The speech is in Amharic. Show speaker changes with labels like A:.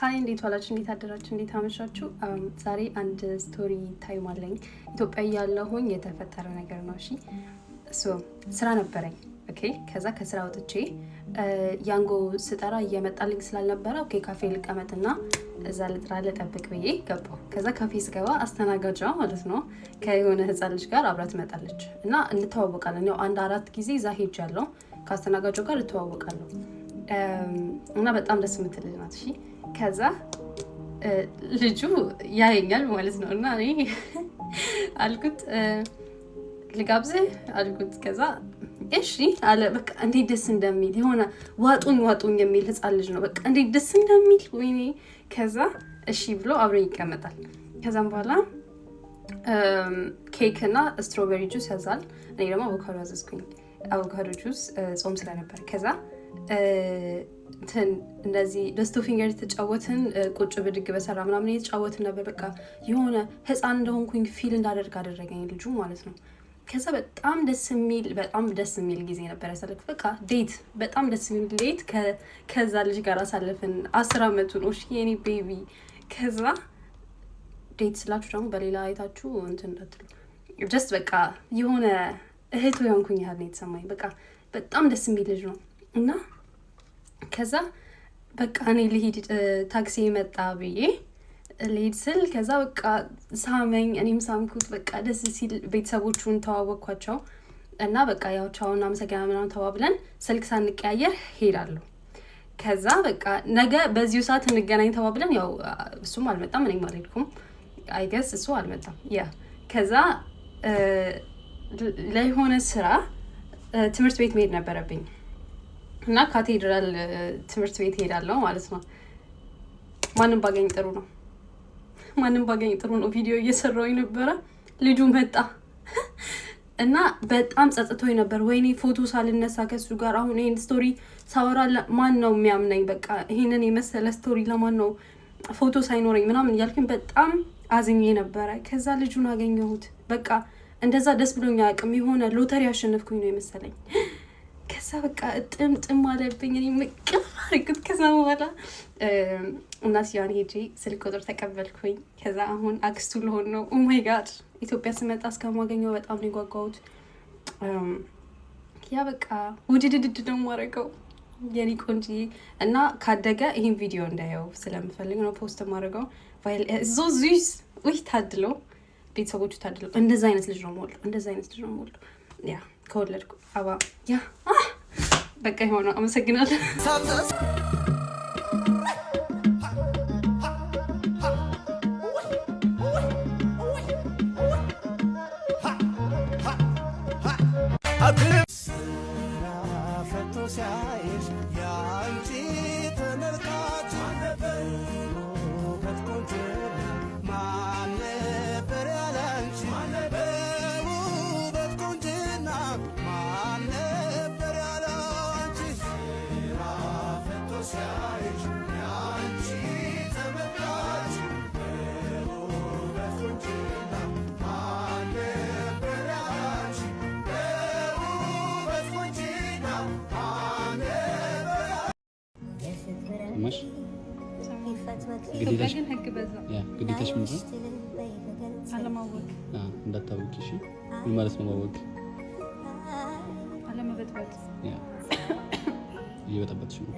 A: ሃይ እንዴት ዋላችሁ እንዴት አደራችሁ እንዴት አመሻችሁ ዛሬ አንድ ስቶሪ ታይም አለኝ ኢትዮጵያ ያለሁኝ የተፈጠረ ነገር ነው እሺ ስራ ነበረኝ ኦኬ ከዛ ከስራ ወጥቼ ያንጎ ስጠራ እየመጣልኝ ስላልነበረ ኦኬ ካፌ ልቀመጥና እዛ ልጥራ ልጠብቅ ብዬ ገባሁ ከዛ ካፌ ስገባ አስተናጋጇ ማለት ነው ከሆነ ህፃን ልጅ ጋር አብራት መጣለች እና እንተዋወቃለን ያው አንድ አራት ጊዜ እዛ ሄጃለሁ ከአስተናጋጇ ጋር እንተዋወቃለሁ እና በጣም ደስ የምትል ልጅ ናት እሺ ከዛ ልጁ ያየኛል ማለት ነው እና እኔ አልኩት ልጋብዝህ አልኩት ከዛ እሺ አለ በቃ እንዴት ደስ እንደሚል የሆነ ዋጡኝ የሚል ህፃን ልጅ ነው በቃ እንዴት ደስ እንደሚል ወይኔ ከዛ እሺ ብሎ አብሮኝ ይቀመጣል ከዛም በኋላ ኬክ እና ስትሮቤሪ ጁስ ያዛል እኔ ደግሞ አቮካዶ አዘዝኩኝ አቮካዶ ጁስ ጾም ስለነበር ከዛ እንደዚህ ደስቶ ፊንገር ተጫወትን ቁጭ ብድግ በሰራ ምናምን እየተጫወትን ነበር በቃ የሆነ ህፃን እንደሆንኩኝ ፊል እንዳደርግ አደረገኝ ልጁ ማለት ነው ከዛ በጣም ደስ የሚል ጊዜ ነበር ያሳለፍኩት በቃ ዴት በጣም ደስ የሚል ዴት ከዛ ልጅ ጋር አሳለፍን 10 አመቱ ነው እሺ የኔ ቤቢ ከዛ ዴት ስላችሁ ደግሞ በሌላ አይታችሁ እንትን እንዳትሉ ጀስት በቃ የሆነ እህቱ ያንኩኝ ያህል ነው የተሰማኝ በቃ በጣም ደስ የሚል ልጅ ነው እና ከዛ በቃ እኔ ልሂድ ታክሲ መጣ ብዬ ልሂድ ስል ከዛ በቃ ሳመኝ እኔም ሳምኩት በቃ ደስ ሲል ቤተሰቦቹን ተዋወቅኳቸው እና በቃ ያው ቻውና መሰገና ምናምን ተባብለን ስልክ ሳንቀያየር ሄዳለሁ ከዛ በቃ ነገ በዚሁ ሰዓት እንገናኝ ተባብለን ያው እሱም አልመጣም እኔም አልሄድኩም አይ ገስ እሱ አልመጣም ያ ከዛ ለሆነ ስራ ትምህርት ቤት መሄድ ነበረብኝ እና ካቴድራል ትምህርት ቤት ሄዳለሁ ማለት ነው ማንም ባገኝ ጥሩ ነው ቪዲዮ እየሰራሁኝ ነበር ልጁ መጣ እና በጣም ጸጽቶኝ ነበር ወይኔ ፎቶ ሳልነሳ ከሱ ጋር አሁን ይሄን ስቶሪ ሳወራ ማን ነው የሚያምነኝ በቃ ይሄንን የመሰለ ስቶሪ ለማን ነው ፎቶ ሳይኖረኝ ምናምን ያልኩኝ በጣም አዝኜ ነበር ከዛ ልጁን አገኘሁት በቃ እንደዛ ደስ ብሎኝ አቅም የሆነ ሎተሪ አሸነፍኩኝ ነው የመሰለኝ ከዛ በቃ ጥም አለብኝ እኔ መቀፋርኩት ከዛ በኋላ እናትየዋን ሄጄ ስልክ ቁጥር ተቀበልኩኝ ከዛ አሁን አክስቱ ልሆን ነው ኦ ማይ ጋድ ኢትዮጵያ ስመጣ እስከማገኘው በጣም ነው የጓጓሁት ያ በቃ ውድድድ ነው ማረገው የኔ ቆንጂ እና ካደገ ይሄን ቪዲዮ እንዳየው ስለምፈልግ ነው ፖስት ማረገው ቫይል ዞ ዙስ ወይ ታድሎ ቤተሰቦቹ ታድሎ እንደዛ አይነት ልጅ ነው ሞል ያ ከወለድኩ አባ ያ በቃ ይሆነው አመሰግናለሁ
B: مش
A: ግዴታሽ ህግ በዛ
B: ግዴታሽ ምንድን ነው
A: አለማወቅ
B: እንዳታወቂ እሺ ምን ማለት ነው ማወቅ
A: አለመበጥበጥ
B: እየበጠበጥሽ ነው